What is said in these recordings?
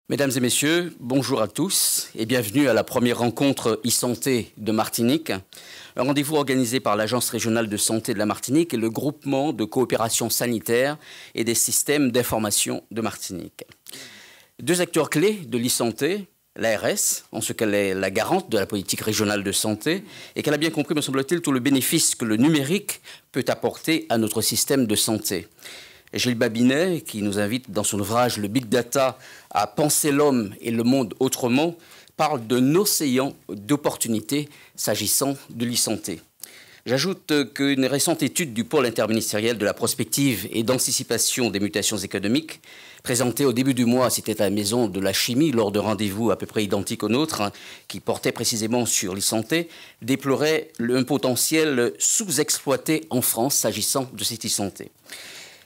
Mesdames et messieurs, bonjour à tous et bienvenue à la première rencontre e-santé de Martinique. Un rendez-vous organisé par l'Agence régionale de santé de la Martinique et le groupement de coopération sanitaire et des systèmes d'information de Martinique. Deux acteurs clés de l'e-santé, l'ARS, en ce qu'elle est la garante de la politique régionale de santé et qu'elle a bien compris, me semble-t-il, tout le bénéfice que le numérique peut apporter à notre système de santé. Gilles Babinet, qui nous invite dans son ouvrage « Le Big Data » à penser l'homme et le monde autrement, parle d'un océan d'opportunités s'agissant de l'e-santé. J'ajoute qu'une récente étude du pôle interministériel de la prospective et d'anticipation des mutations économiques, présentée au début du mois, c'était à la Maison de la Chimie, lors de rendez-vous à peu près identiques au nôtre, qui portait précisément sur l'e-santé, déplorait un potentiel sous-exploité en France s'agissant de cette e-santé.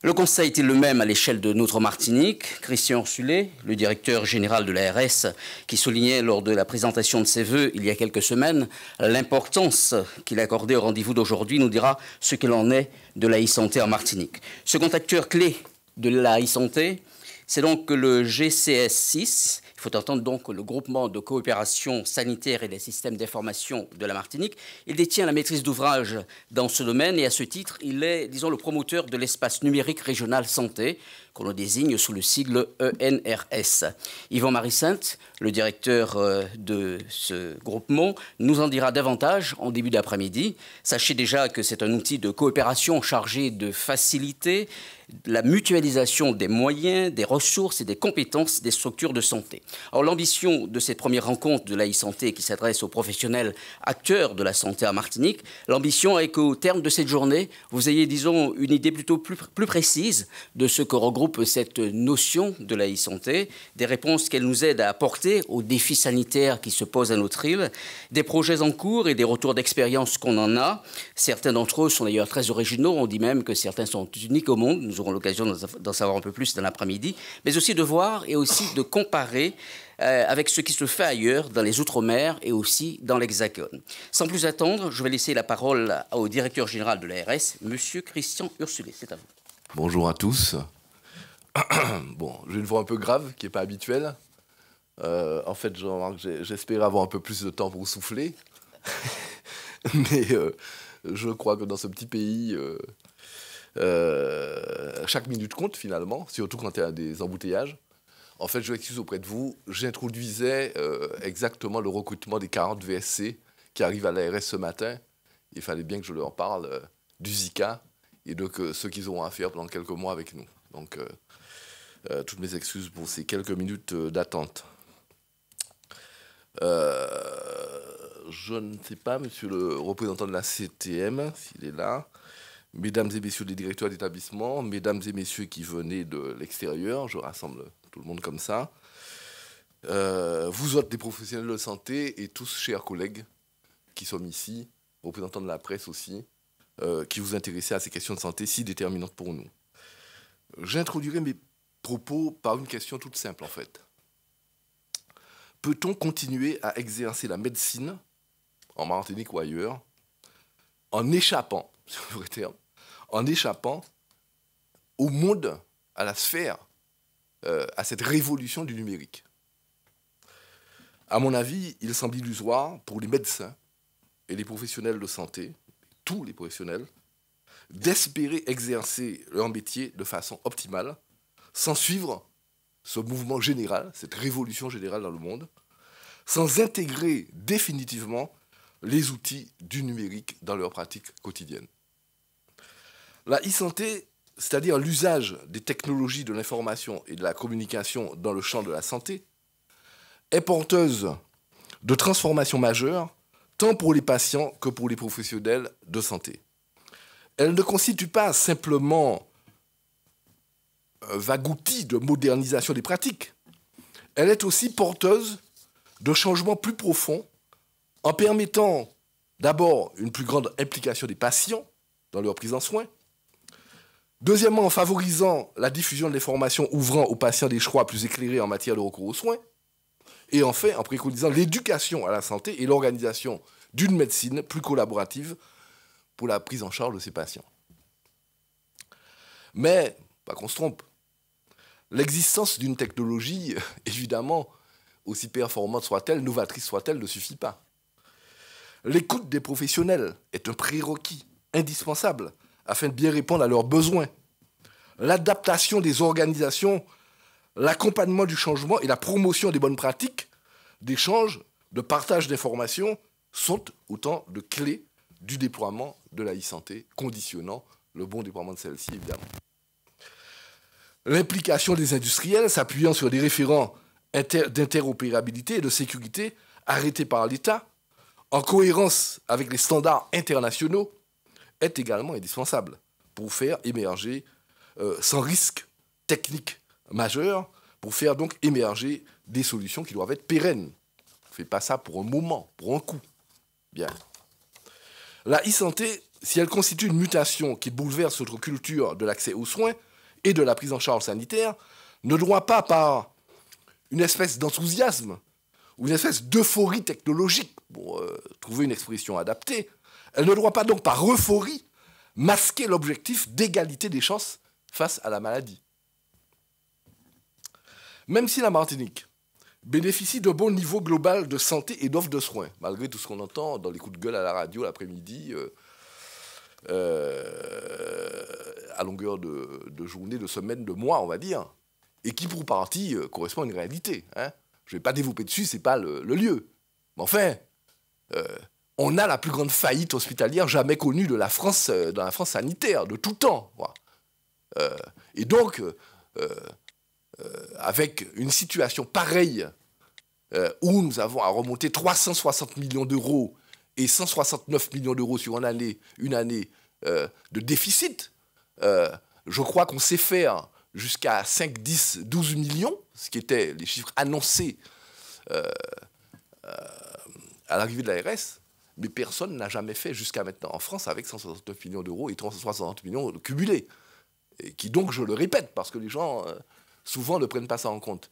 Le constat était le même à l'échelle de notre Martinique. Christian Ursulé, le directeur général de l'ARS, qui soulignait lors de la présentation de ses vœux il y a quelques semaines l'importance qu'il accordait au rendez-vous d'aujourd'hui, nous dira ce qu'il en est de la e-santé en Martinique. Second acteur clé de la e-santé, c'est donc le GCS6. Il faut entendre donc le groupement de coopération sanitaire et des systèmes d'information de la Martinique. Il détient la maîtrise d'ouvrage dans ce domaine et à ce titre, il est, disons, le promoteur de l'espace numérique régional santé, qu'on le désigne sous le sigle ENRS. Yvan Marie-Sainte, le directeur de ce groupement, nous en dira davantage en début d'après-midi. Sachez déjà que c'est un outil de coopération chargé de faciliter la mutualisation des moyens, des ressources et des compétences des structures de santé. Alors l'ambition de cette première rencontre de la e-santé qui s'adresse aux professionnels acteurs de la santé à Martinique, l'ambition est qu'au terme de cette journée, vous ayez, disons, une idée plutôt plus précise de ce que regroupe cette notion de la e-santé, des réponses qu'elle nous aide à apporter aux défis sanitaires qui se posent à notre île, des projets en cours et des retours d'expérience qu'on en a. Certains d'entre eux sont d'ailleurs très originaux, on dit même que certains sont uniques au monde, nous aurons l'occasion d'en savoir un peu plus dans l'après-midi, mais aussi de voir et aussi de comparer avec ce qui se fait ailleurs, dans les Outre-mer et aussi dans l'Hexagone. Sans plus attendre, je vais laisser la parole au directeur général de l'ARS, M. Christian Ursulé. C'est à vous. Bonjour à tous. Bon, j'ai une voix un peu grave, qui n'est pas habituelle. En fait, je remarque que j'espérais avoir un peu plus de temps pour souffler. Mais je crois que dans ce petit pays, chaque minute compte finalement, surtout quand il y a des embouteillages. En fait, je m'excuse auprès de vous, j'introduisais exactement le recrutement des 40 VSC qui arrivent à l'ARS ce matin. Il fallait bien que je leur parle du Zika et de ce qu'ils auront à faire pendant quelques mois avec nous. Donc, toutes mes excuses pour ces quelques minutes d'attente. Je ne sais pas, monsieur le représentant de la CTM, s'il est là, mesdames et messieurs les directeurs d'établissement, mesdames et messieurs qui venaient de l'extérieur, je rassemble tout le monde comme ça, vous autres des professionnels de santé et tous chers collègues qui sommes ici, représentants de la presse aussi, qui vous intéressez à ces questions de santé si déterminantes pour nous. J'introduirai mes propos par une question toute simple en fait. Peut-on continuer à exercer la médecine, en Martinique ou ailleurs, en échappant, c'est un vrai terme, en échappant au monde, à la sphère, à cette révolution du numérique? À mon avis, il semble illusoire pour les médecins et les professionnels de santé, tous les professionnels, d'espérer exercer leur métier de façon optimale, sans suivre ce mouvement général, cette révolution générale dans le monde, sans intégrer définitivement les outils du numérique dans leur pratique quotidienne. La e-santé, c'est-à-dire l'usage des technologies de l'information et de la communication dans le champ de la santé, est porteuse de transformations majeures, tant pour les patients que pour les professionnels de santé. Elle ne constitue pas simplement un vague outil de modernisation des pratiques. Elle est aussi porteuse de changements plus profonds en permettant d'abord une plus grande implication des patients dans leur prise en soin. Deuxièmement, en favorisant la diffusion de l'information ouvrant aux patients des choix plus éclairés en matière de recours aux soins. Et enfin, en préconisant l'éducation à la santé et l'organisation d'une médecine plus collaborative pour la prise en charge de ces patients. Mais, pas qu'on se trompe, l'existence d'une technologie, évidemment, aussi performante soit-elle, novatrice soit-elle, ne suffit pas. L'écoute des professionnels est un prérequis indispensable afin de bien répondre à leurs besoins. L'adaptation des organisations, l'accompagnement du changement et la promotion des bonnes pratiques d'échange, de partage d'informations sont autant de clés du déploiement de la e-santé, conditionnant le bon déploiement de celle-ci, évidemment. L'implication des industriels s'appuyant sur des référents d'interopérabilité et de sécurité arrêtés par l'État, en cohérence avec les standards internationaux, est également indispensable pour faire émerger, sans risque technique majeur, pour faire donc émerger des solutions qui doivent être pérennes. On ne fait pas ça pour un moment, pour un coup. Bien. La e-santé, si elle constitue une mutation qui bouleverse notre culture de l'accès aux soins et de la prise en charge sanitaire, ne doit pas, par une espèce d'enthousiasme ou une espèce d'euphorie technologique, pour trouver une expression adaptée, elle ne doit pas donc par euphorie masquer l'objectif d'égalité des chances face à la maladie. Même si la Martinique bénéficie d'un bon niveau global de santé et d'offre de soins, malgré tout ce qu'on entend dans les coups de gueule à la radio l'après-midi, à longueur de journée, de semaines, de mois, on va dire, et qui pour partie correspond à une réalité. Hein. Je ne vais pas développer dessus, ce n'est pas le lieu. Mais enfin, on a la plus grande faillite hospitalière jamais connue de la France, dans la France sanitaire, de tout temps. Et donc, avec une situation pareille, où nous avons à remonter 360 millions d'euros et 169 millions d'euros sur une année de déficit, je crois qu'on sait faire jusqu'à 5, 10, 12 millions, ce qui étaient les chiffres annoncés à l'arrivée de l'ARS, mais personne n'a jamais fait jusqu'à maintenant en France avec 169 millions d'euros et 360 millions cumulés. Et qui donc, je le répète, parce que les gens souvent ne prennent pas ça en compte,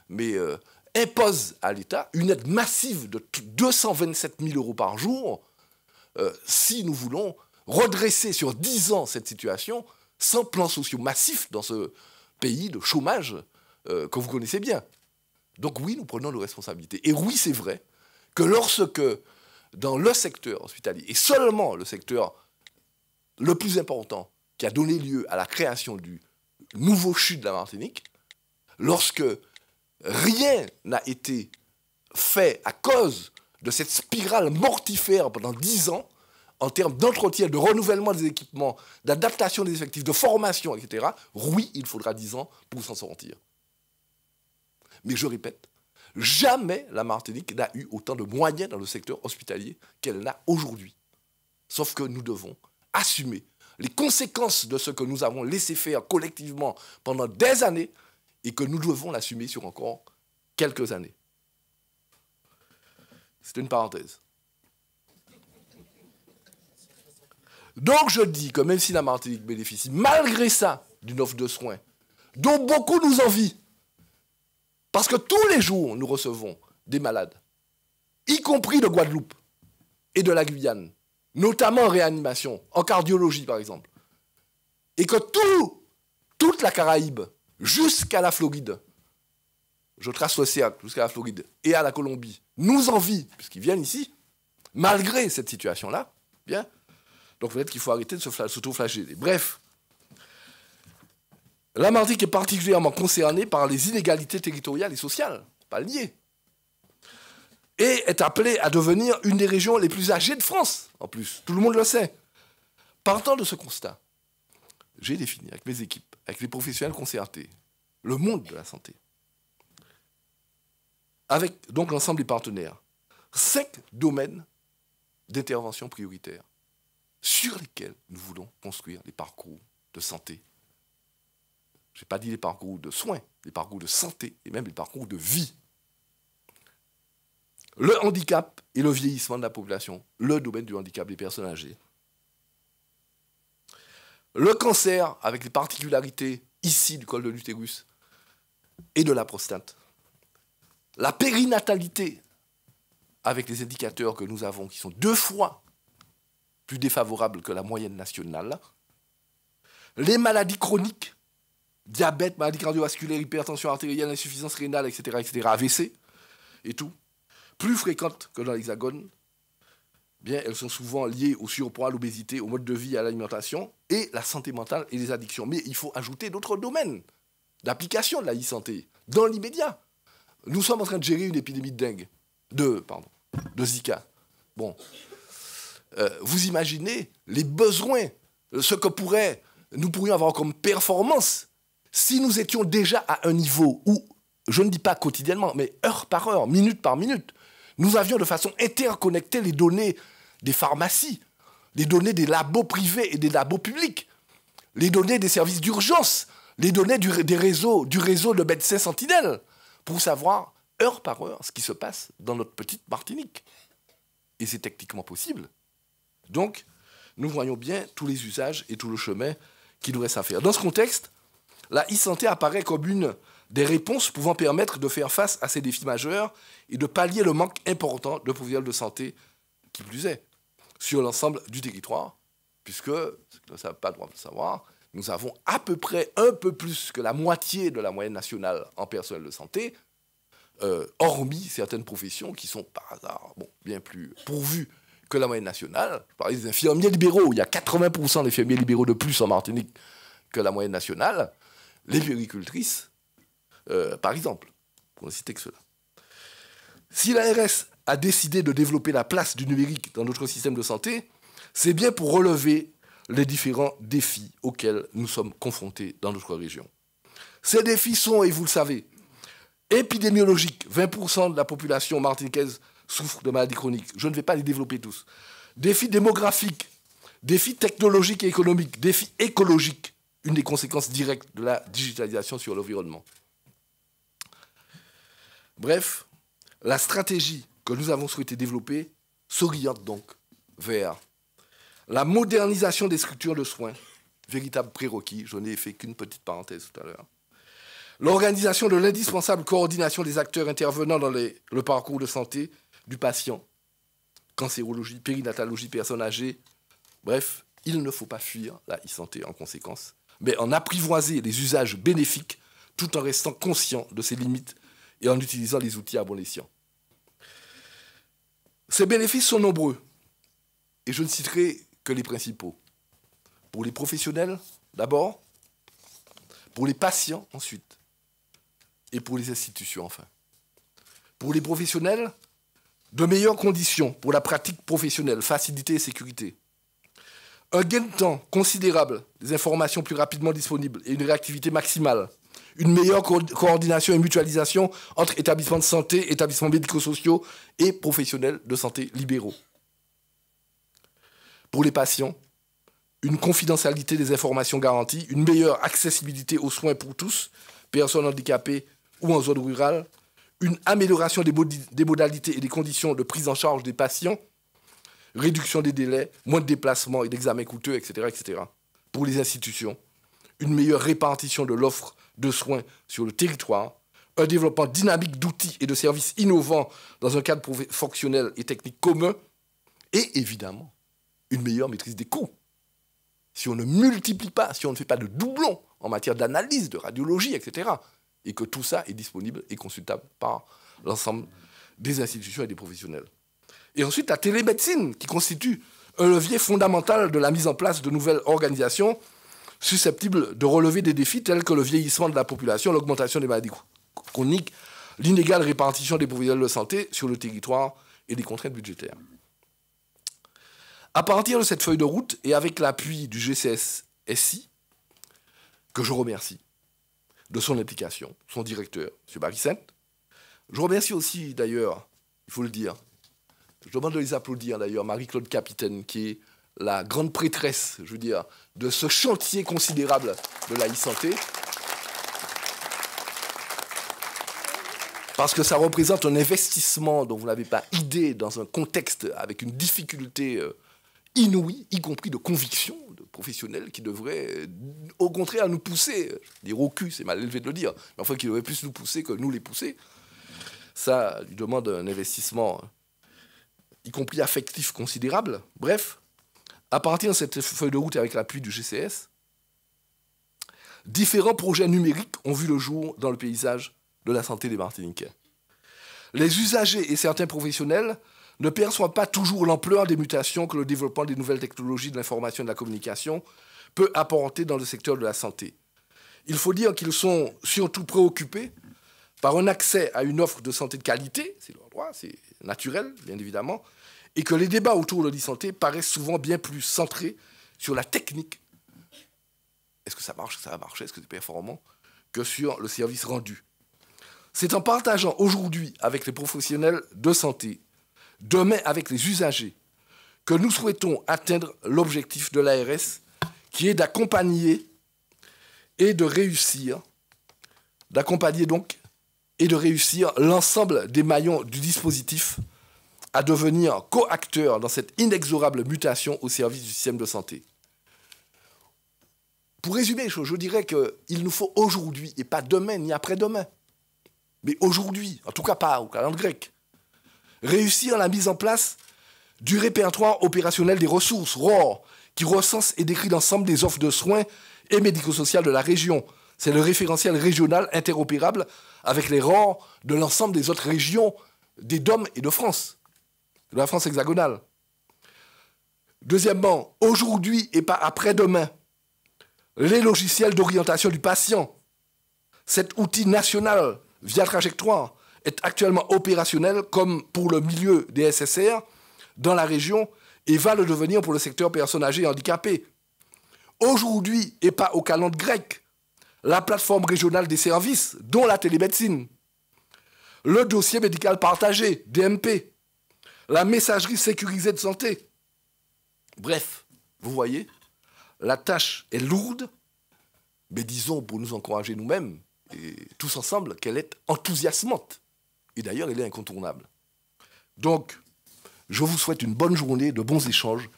mais impose à l'État une aide massive de 227 000 euros par jour si nous voulons redresser sur 10 ans cette situation sans plan social massif dans ce pays de chômage que vous connaissez bien. Donc oui, nous prenons nos responsabilités. Et oui, c'est vrai que lorsque, dans le secteur hospitalier, et seulement le secteur le plus important qui a donné lieu à la création du nouveau CHU de la Martinique, lorsque rien n'a été fait à cause de cette spirale mortifère pendant 10 ans, en termes d'entretien, de renouvellement des équipements, d'adaptation des effectifs, de formation, etc., oui, il faudra 10 ans pour s'en sortir. Mais je répète, jamais la Martinique n'a eu autant de moyens dans le secteur hospitalier qu'elle n'a aujourd'hui. Sauf que nous devons assumer les conséquences de ce que nous avons laissé faire collectivement pendant des années et que nous devons l'assumer sur encore quelques années. C'est une parenthèse. Donc je dis que même si la Martinique bénéficie malgré ça d'une offre de soins dont beaucoup nous envient, parce que tous les jours nous recevons des malades, y compris de Guadeloupe et de la Guyane, notamment en réanimation, en cardiologie par exemple, et que toute la Caraïbe jusqu'à la Floride, je trace le cercle jusqu'à la Floride et à la Colombie, nous envient, puisqu'ils viennent ici, malgré cette situation-là, bien. Donc peut-être qu'il faut arrêter de s'auto-flageller. Bref, la Martinique est particulièrement concernée par les inégalités territoriales et sociales, pas liées, et est appelée à devenir une des régions les plus âgées de France, en plus. Tout le monde le sait. Partant de ce constat, j'ai défini avec mes équipes, avec les professionnels concertés, le monde de la santé, avec donc l'ensemble des partenaires, 5 domaines d'intervention prioritaires sur lesquels nous voulons construire les parcours de santé. Je n'ai pas dit les parcours de soins, les parcours de santé et même les parcours de vie. Le handicap et le vieillissement de la population, le domaine du handicap des personnes âgées. Le cancer, avec les particularités ici du col de l'utérus et de la prostate. La périnatalité, avec les indicateurs que nous avons, qui sont 2 fois plus défavorables que la moyenne nationale. Les maladies chroniques, diabète, maladie cardiovasculaire, hypertension artérielle, insuffisance rénale, etc., AVC et tout, plus fréquentes que dans l'Hexagone, bien, elles sont souvent liées au surpoids, à l'obésité, au mode de vie, à l'alimentation, et la santé mentale et les addictions. Mais il faut ajouter d'autres domaines d'application de la e-santé, dans l'immédiat. Nous sommes en train de gérer une épidémie de dengue, de Zika. Bon, vous imaginez les besoins, ce que nous pourrions avoir comme performance si nous étions déjà à un niveau où, je ne dis pas quotidiennement, mais heure par heure, minute par minute, nous avions de façon interconnectée les données des pharmacies, les données des labos privés et des labos publics, les données des services d'urgence, les données du réseau de médecins sentinelles, pour savoir, heure par heure, ce qui se passe dans notre petite Martinique. Et c'est techniquement possible. Donc, nous voyons bien tous les usages et tout le chemin qui nous reste à faire. Dans ce contexte, la e-santé apparaît comme une des réponses pouvant permettre de faire face à ces défis majeurs et de pallier le manque important de professionnels de santé, qui plus est, sur l'ensemble du territoire, puisque, ceux qui ne savent pas doivent le savoir, nous avons à peu près un peu plus que la moitié de la moyenne nationale en personnel de santé, hormis certaines professions qui sont par hasard bien plus pourvues que la moyenne nationale. Je parlais des infirmiers libéraux, il y a 80% d'infirmiers libéraux de plus en Martinique que la moyenne nationale. Les puéricultrices, par exemple, pour ne citer que cela. Si l'ARS a décidé de développer la place du numérique dans notre système de santé, c'est bien pour relever les différents défis auxquels nous sommes confrontés dans notre région. Ces défis sont, et vous le savez, épidémiologiques. 20% de la population martiniquaise souffre de maladies chroniques. Je ne vais pas les développer tous. Défis démographiques, défis technologiques et économiques, défis écologiques, une des conséquences directes de la digitalisation sur l'environnement. Bref, la stratégie que nous avons souhaité développer s'oriente donc vers la modernisation des structures de soins, véritable prérequis, je n'ai fait qu'une petite parenthèse tout à l'heure, l'organisation de l'indispensable coordination des acteurs intervenant dans le parcours de santé du patient, cancérologie, périnatologie, personnes âgées, bref, il ne faut pas fuir la e-santé en conséquence, mais en apprivoiser les usages bénéfiques tout en restant conscient de ses limites et en utilisant les outils à bon escient. Ces bénéfices sont nombreux, et je ne citerai que les principaux. Pour les professionnels, d'abord, pour les patients, ensuite, et pour les institutions, enfin. Pour les professionnels, de meilleures conditions pour la pratique professionnelle, facilité et sécurité. Un gain de temps considérable, des informations plus rapidement disponibles et une réactivité maximale. Une meilleure coordination et mutualisation entre établissements de santé, établissements médico-sociaux et professionnels de santé libéraux. Pour les patients, une confidentialité des informations garantie, une meilleure accessibilité aux soins pour tous, personnes handicapées ou en zone rurale, une amélioration des modalités et des conditions de prise en charge des patients, réduction des délais, moins de déplacements et d'examens coûteux, etc., etc. Pour les institutions, une meilleure répartition de l'offre de soins sur le territoire, un développement dynamique d'outils et de services innovants dans un cadre fonctionnel et technique commun, et évidemment, une meilleure maîtrise des coûts. Si on ne multiplie pas, si on ne fait pas de doublons en matière d'analyse, de radiologie, etc., et que tout ça est disponible et consultable par l'ensemble des institutions et des professionnels. Et ensuite, la télémédecine, qui constitue un levier fondamental de la mise en place de nouvelles organisations susceptibles de relever des défis tels que le vieillissement de la population, l'augmentation des maladies chroniques, l'inégale répartition des professionnels de santé sur le territoire et des contraintes budgétaires. À partir de cette feuille de route et avec l'appui du GCS-SI, que je remercie de son implication, son directeur, M. Baricent, je remercie aussi d'ailleurs, il faut le dire, je demande de les applaudir d'ailleurs, Marie-Claude Capitaine, qui est la grande prêtresse, je veux dire, de ce chantier considérable de la e-santé, parce que ça représente un investissement dont vous n'avez pas idée dans un contexte avec une difficulté inouïe, y compris de conviction de professionnels qui devraient, au contraire, nous pousser, dire au cul, c'est mal élevé de le dire, mais enfin qui devraient plus nous pousser que nous les pousser. Ça lui demande un investissement, y compris affectif, considérable. Bref, à partir de cette feuille de route et avec l'appui du GCS, différents projets numériques ont vu le jour dans le paysage de la santé des Martiniquais. Les usagers et certains professionnels ne perçoivent pas toujours l'ampleur des mutations que le développement des nouvelles technologies de l'information et de la communication peut apporter dans le secteur de la santé. Il faut dire qu'ils sont surtout préoccupés par un accès à une offre de santé de qualité, c'est leur droit, c'est naturel, bien évidemment, et que les débats autour de l'e-santé paraissent souvent bien plus centrés sur la technique. Est-ce que ça marche, est-ce que ça va marcher, est-ce que c'est performant, que sur le service rendu. C'est en partageant aujourd'hui avec les professionnels de santé, demain avec les usagers, que nous souhaitons atteindre l'objectif de l'ARS, qui est d'accompagner et de réussir, l'ensemble des maillons du dispositif à devenir co-acteurs dans cette inexorable mutation au service du système de santé. Pour résumer les choses, je dirais qu'il nous faut aujourd'hui, et pas demain ni après-demain, mais aujourd'hui, en tout cas pas au calendrier grec, réussir la mise en place du répertoire opérationnel des ressources, ROR, qui recense et décrit l'ensemble des offres de soins et médico-sociales de la région. C'est le référentiel régional interopérable avec les ROR de l'ensemble des autres régions des DOM et de France, de la France hexagonale. Deuxièmement, aujourd'hui et pas après-demain, les logiciels d'orientation du patient. Cet outil national, via trajectoire, est actuellement opérationnel comme pour le milieu des SSR dans la région et va le devenir pour le secteur personnes âgées et handicapées. Aujourd'hui, et pas au calendrier grec, la plateforme régionale des services, dont la télémédecine, le dossier médical partagé, DMP, la messagerie sécurisée de santé. Bref, vous voyez, la tâche est lourde, mais disons, pour nous encourager nous-mêmes, et tous ensemble, qu'elle est enthousiasmante. Et d'ailleurs, elle est incontournable. Donc, je vous souhaite une bonne journée, de bons échanges,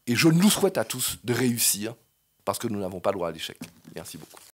et je nous souhaite à tous de réussir, parce que nous n'avons pas droit à l'échec. Merci beaucoup.